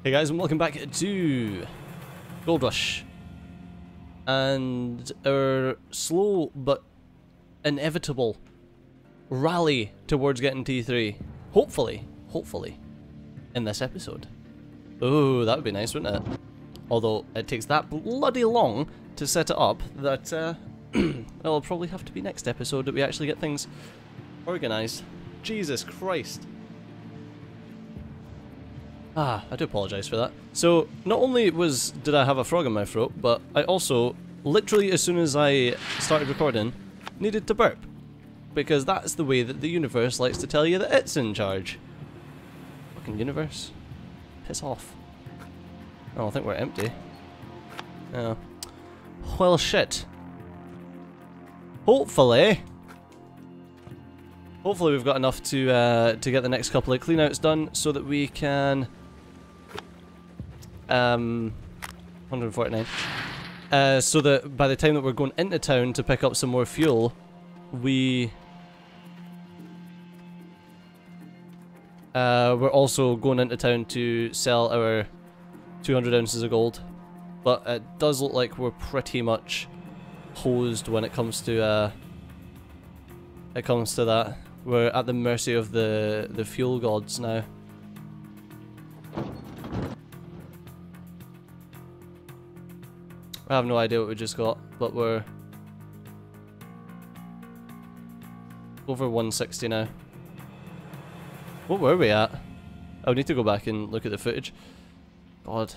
Hey guys, and welcome back to Gold Rush and our slow but inevitable rally towards getting T3. Hopefully, in this episode. Oh, that would be nice, wouldn't it? Although it takes that bloody long to set it up that it'll probably have to be next episode that we actually get things organised. Jesus Christ. Ah, I do apologise for that. So, not only did I have a frog in my throat, but I also, literally as soon as I started recording, needed to burp. Because that's the way that the universe likes to tell you that it's in charge. Fucking universe. Piss off. Oh, I think we're empty. Yeah. Well, shit. Hopefully we've got enough to get the next couple of cleanouts done so that we can 149. So that by the time that we're going into town to pick up some more fuel, we're also going into town to sell our 200 ounces of gold. But it does look like we're pretty much hosed when it comes to that. We're at the mercy of the fuel gods now. I have no idea what we just got, but we're over 160 now. What were we at? I would need to go back and look at the footage. God.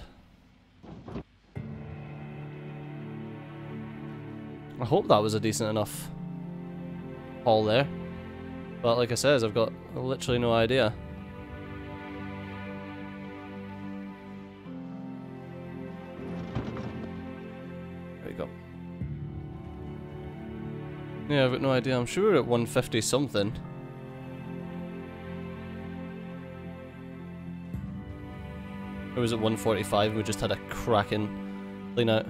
I hope that was a decent enough haul there. But like I said, I've got literally no idea. There we go. Yeah, I've got no idea. I'm sure we're at 150 something. Or was it 145? We just had a cracking clean out.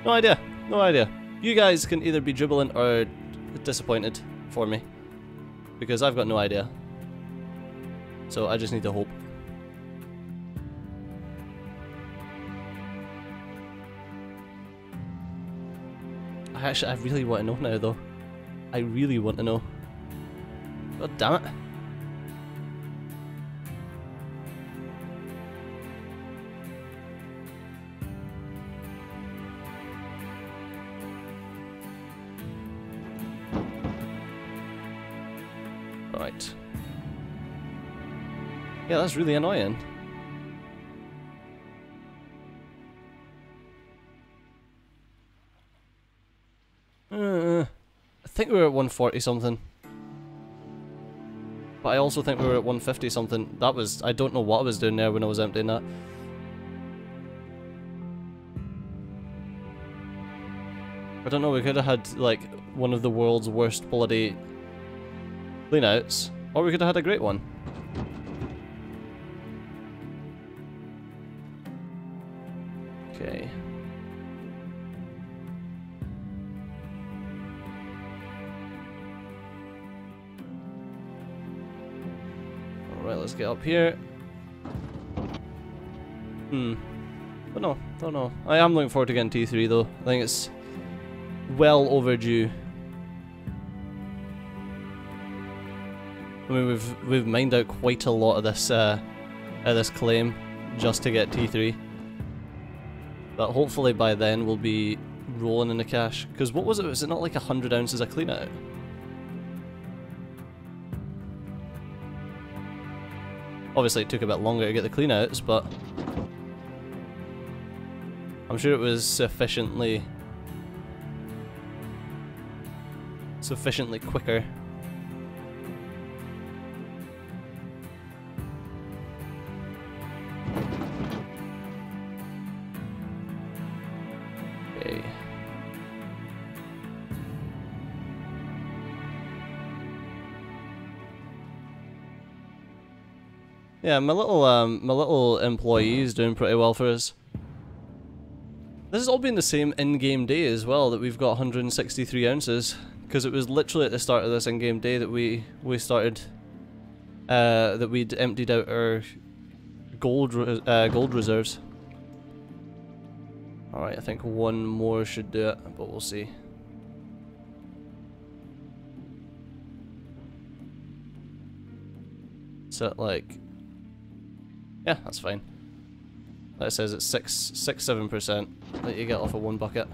No idea. No idea. You guys can either be dribbling or disappointed for me, because I've got no idea. So I just need to hope. I really want to know now though. I really want to know. God damn it. Right. Yeah, that's really annoying. I think we were at 140 something. But I also think we were at 150 something. That was... I don't know what I was doing there when I was emptying that. I don't know, we could have had, like, one of the world's worst bloody cleanouts, or we could have had a great one. Okay. Alright, let's get up here. But no, don't know. I am looking forward to getting T3 though. I think it's well overdue. I mean, we've mined out quite a lot of this claim just to get T3, but hopefully by then we'll be rolling in the cash. Because what was it? Was it not like 100 ounces of clean out? Obviously, it took a bit longer to get the clean outs, but I'm sure it was sufficiently quicker. Yeah, my little employee is doing pretty well for us. This has all been the same in-game day as well, that we've got 163 ounces, because it was literally at the start of this in-game day that we started, that we'd emptied out our gold reserves. Alright, I think one more should do it, but we'll see. So like, yeah, that's fine. That says it's 7% that you get off of one bucket.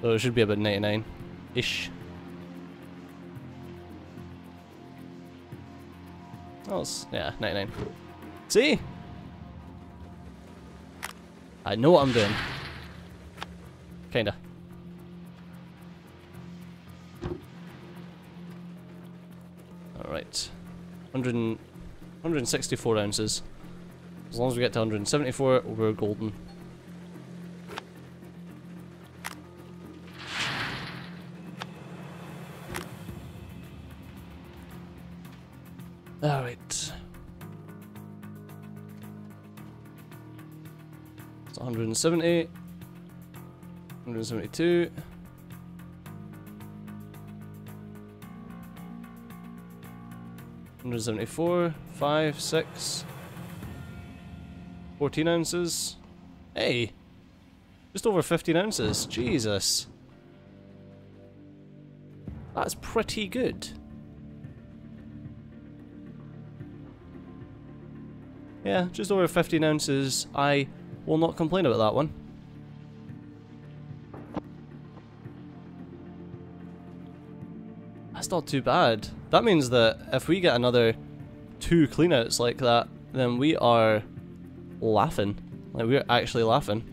So it should be about 99-ish. Oh, yeah, 99. See? I know what I'm doing. Kinda. Alright. 164 ounces. As long as we get to 174, we're golden. Alright. It's 170. 172. 174, 5, 6, 14 ounces. Hey! Just over 15 ounces. Jesus. That's pretty good. Yeah, just over 15 ounces. I will not complain about that one. That's not too bad. That means that if we get another 2 cleanouts like that, then we are laughing. Like, we're actually laughing.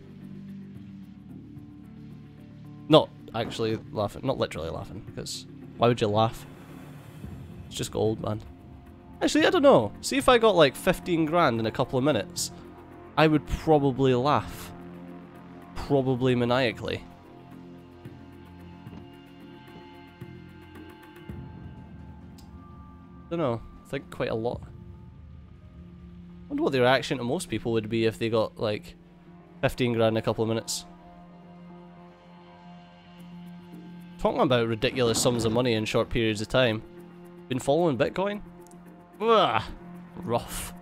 Not actually laughing. Not literally laughing, because why would you laugh? It's just gold, man. Actually, I don't know. See if I got like 15 grand in a couple of minutes, I would probably laugh. Probably maniacally. Don't know. I think quite a lot. I wonder what the reaction to most people would be if they got like 15 grand in a couple of minutes. Talking about ridiculous sums of money in short periods of time. Been following Bitcoin? Ugh, rough.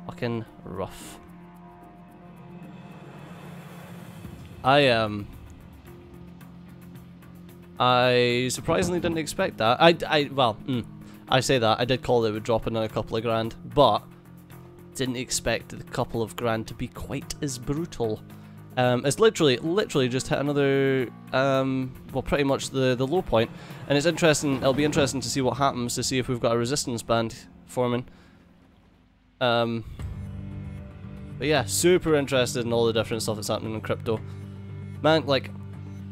Fucking rough. I surprisingly didn't expect that. I say that, I did call it would drop another couple of grand, but didn't expect the couple of grand to be quite as brutal. It's literally just hit another, well, pretty much the low point, and it's interesting. It'll be interesting to see what happens, to see if we've got a resistance band forming. But yeah, super interested in all the different stuff that's happening in crypto. Man, like,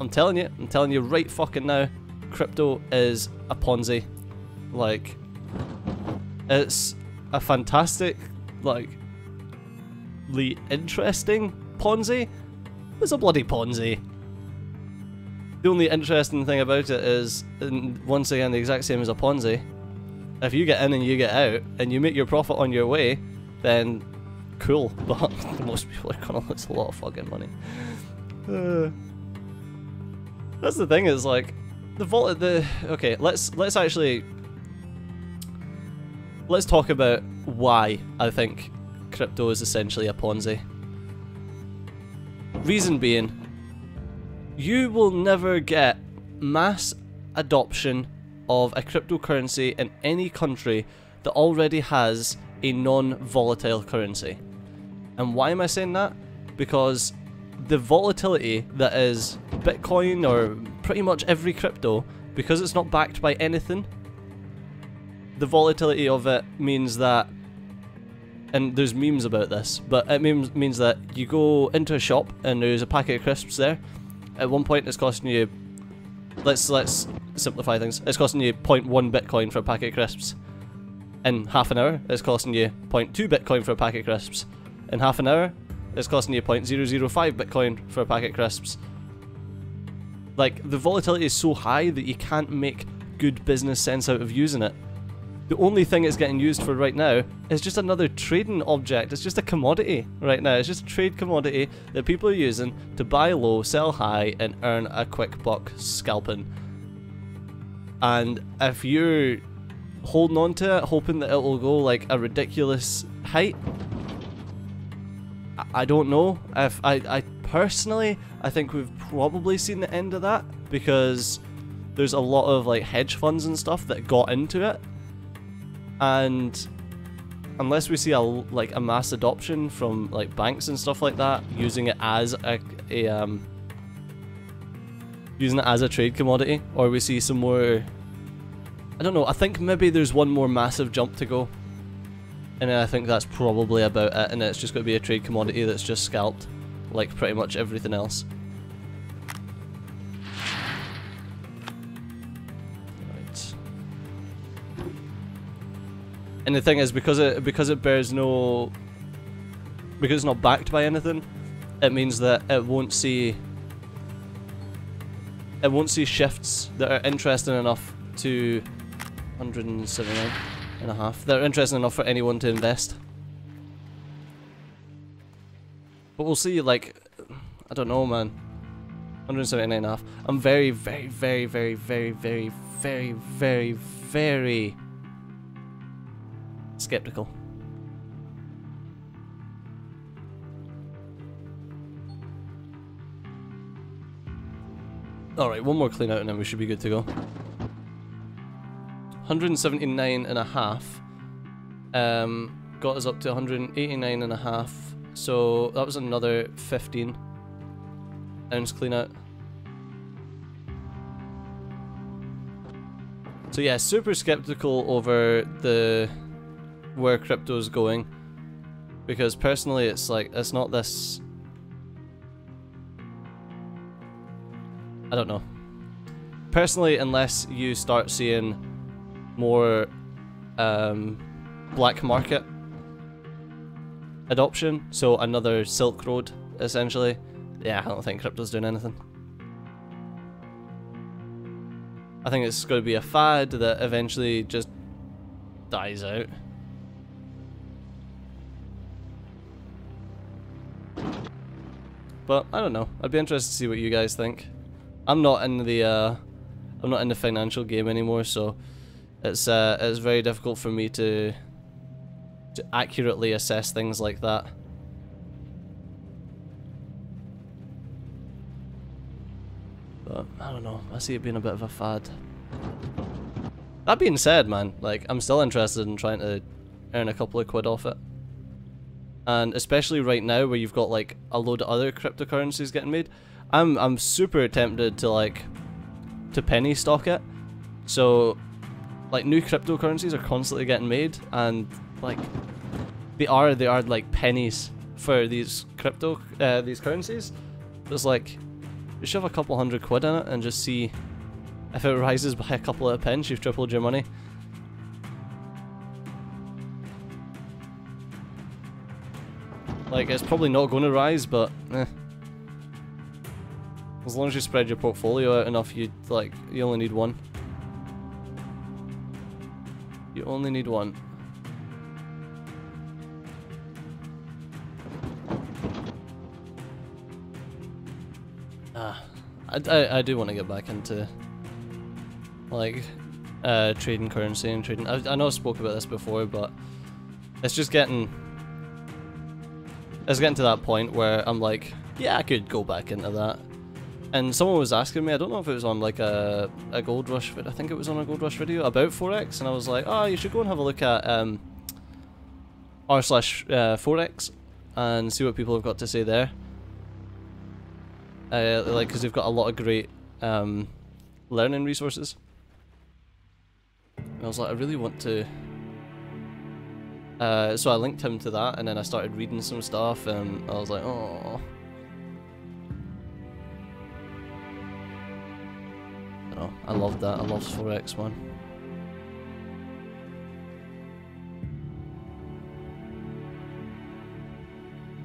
I'm telling you right fucking now, crypto is a Ponzi. Like, it's a fantastic, like, interesting Ponzi. It's a bloody Ponzi. The only interesting thing about it is, once again, the exact same as a Ponzi. If you get in and you get out, and you make your profit on your way, then cool. But most people are gonna lose a lot of fucking money. That's the thing. Is like okay. Let's talk about why I think crypto is essentially a Ponzi. Reason being, you will never get mass adoption of a cryptocurrency in any country that already has a non-volatile currency. And why am I saying that? Because the volatility that is Bitcoin, or pretty much every crypto, because it's not backed by anything, the volatility of it means that, and there's memes about this, but it means that you go into a shop and there's a packet of crisps there. At one point it's costing you, let's simplify things, it's costing you 0.1 Bitcoin for a packet of crisps. In half an hour it's costing you 0.2 Bitcoin for a packet of crisps. In half an hour it's costing you 0.005 Bitcoin for a packet of crisps. Like, the volatility is so high that you can't make good business sense out of using it. The only thing it's getting used for right now is just another trading object. It's just a commodity right now. It's just a trade commodity that people are using to buy low, sell high, and earn a quick buck scalping. And if you're holding on to it, hoping that it will go like a ridiculous height. I don't know. If I personally, I think we've probably seen the end of that, because there's a lot of like hedge funds and stuff that got into it, and unless we see a mass adoption from like banks and stuff like that using it as a trade commodity, or we see some more, I don't know, I think maybe there's one more massive jump to go, and then I think that's probably about it, and it's just going to be a trade commodity that's just scalped like pretty much everything else. Right. And the thing is, because it bears no, because it's not backed by anything, it means that it won't see shifts that are interesting enough to 179.5. That are interesting enough for anyone to invest. But we'll see, like, I don't know, man. 179.5. I'm very, very, very, very, very, very, very, very, very skeptical. Alright, one more clean out and then we should be good to go. 179.5 got us up to 189.5, so that was another 15 ounce clean out. So yeah, super skeptical over where crypto's going, because personally it's like, it's not this, I don't know. Personally, unless you start seeing more black market adoption, so another Silk Road essentially, yeah, I don't think crypto's doing anything. I think it's going to be a fad that eventually just dies out. But I don't know. I'd be interested to see what you guys think. I'm not in the financial game anymore, so it's very difficult for me to accurately assess things like that. But I don't know. I see it being a bit of a fad. That being said, man, like, I'm still interested in trying to earn a couple of quid off it. And especially right now where you've got like a load of other cryptocurrencies getting made, I'm super tempted to penny stock it. So like new cryptocurrencies are constantly getting made, and like they are like pennies for these these currencies. It's like you shove a couple hundred quid in it and just see if it rises by a couple of pence, you've tripled your money. Like, it's probably not going to rise, but eh. As long as you spread your portfolio out enough, you only need one. You only need one. I do want to get back into like trading currency and trading. I know I spoke about this before, but it's just getting. It's getting to that point where I'm like, yeah, I could go back into that. And someone was asking me, I don't know if it was on like a Gold Rush, but I think it was on a Gold Rush video about Forex, and I was like, oh, you should go and have a look at r/Forex and see what people have got to say there. Like, because they've got a lot of great learning resources. And I was like, I really want to. So I linked him to that, and then I started reading some stuff, and I was like, oh. I don't know, I loved that. I love Forex, man.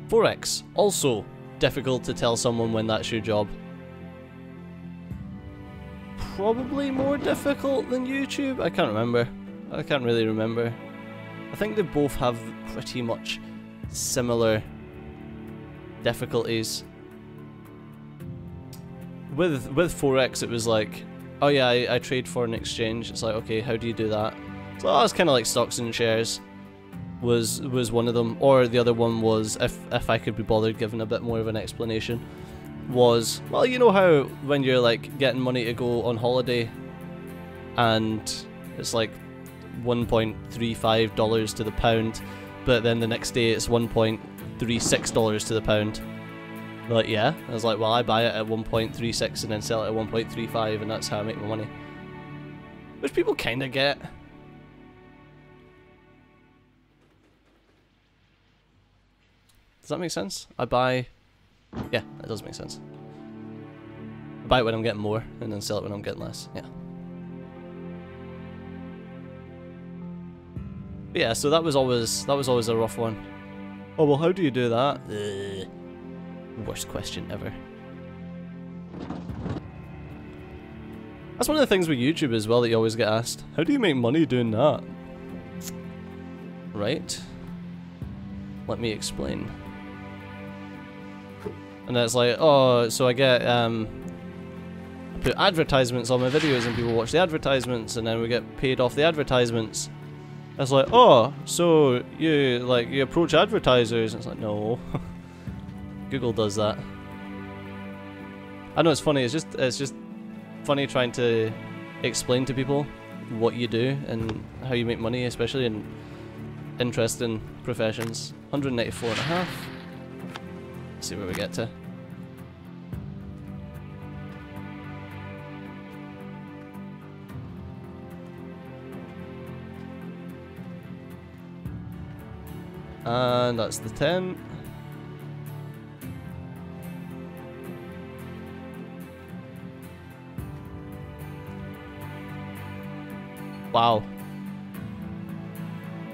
Forex, also difficult to tell someone when that's your job. Probably more difficult than YouTube? I can't remember. I can't really remember. I think they both have pretty much similar difficulties. With Forex, it was like, oh yeah, I trade foreign exchange. It's like, okay, how do you do that? So that was kind of like stocks and shares was one of them, or the other one was, if I could be bothered giving a bit more of an explanation, was, well, you know how when you're like getting money to go on holiday and it's like $1.35 to the pound, but then the next day it's $1.36 to the pound. They're like, yeah. I was like, well, I buy it at 1.36 and then sell it at 1.35, and that's how I make my money. Which people kind of get. Does that make sense? I buy... Yeah, that does make sense. I buy it when I'm getting more, and then sell it when I'm getting less. Yeah. But yeah, so that was always a rough one. Oh, well, how do you do that? Worst question ever. That's one of the things with YouTube as well that you always get asked. How do you make money doing that? Right. Let me explain. And then it's like, oh, so I get, I put advertisements on my videos and people watch the advertisements and then we get paid off the advertisements. It's like, oh, so you approach advertisers. It's like, no. Google does that. I know it's funny, it's just funny trying to explain to people what you do and how you make money, especially in interesting professions. 194.5. Let's see where we get to. And that's the 10. Wow.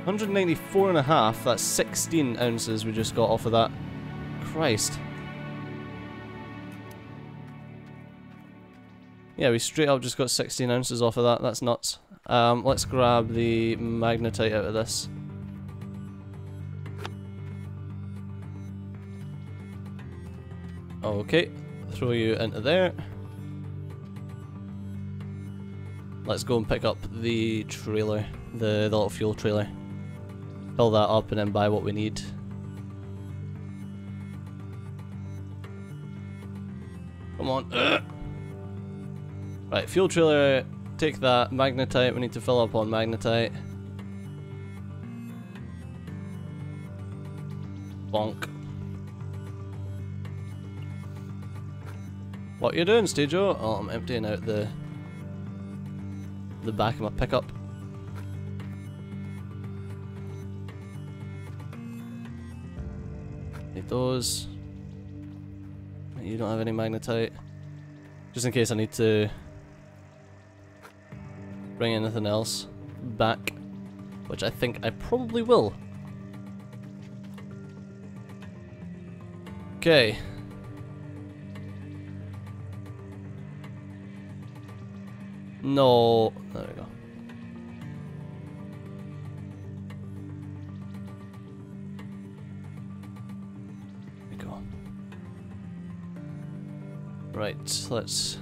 194.5, that's 16 ounces we just got off of that. Christ. Yeah, we straight up just got 16 ounces off of that, that's nuts. Let's grab the magnetite out of this. Okay, throw you into there. Let's go and pick up the trailer, the little fuel trailer. Fill that up and then buy what we need. Come on. Right, fuel trailer, take that. Magnetite, we need to fill up on magnetite. Bonk. What you doing, Stajo? Oh, I'm emptying out the back of my pickup. Need those. You don't have any magnetite. Just in case I need to bring anything else back, which I think I probably will. Okay. No, there we go. There we go. Right, let's...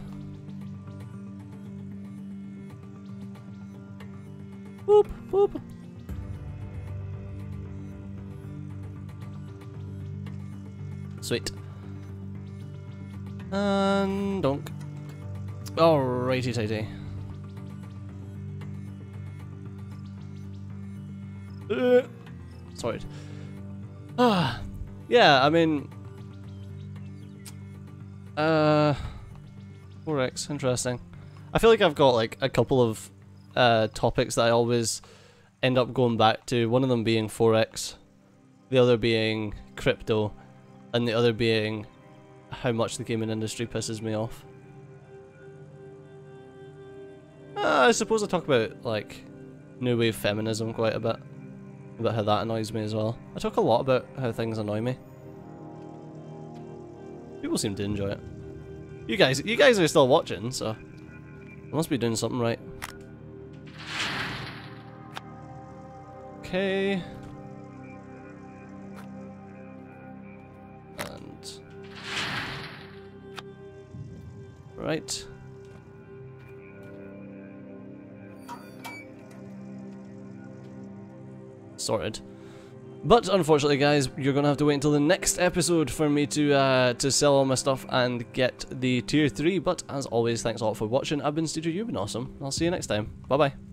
Boop, boop. Sweet. And donk. Alrighty tighty. Sorry. Yeah, I mean... 4x, interesting. I feel like I've got like a couple of topics that I always end up going back to. One of them being 4x, the other being crypto, and the other being how much the gaming industry pisses me off. I suppose I talk about like new wave feminism quite a bit, about how that annoys me as well. I talk a lot about how things annoy me. People seem to enjoy it. You guys are still watching, so I must be doing something right. Okay. And right. sorted. But unfortunately, guys, you're gonna have to wait until the next episode for me to sell all my stuff and get the tier 3. But as always, thanks a lot for watching. I've been Steejo, you've been awesome. I'll see you next time. Bye bye.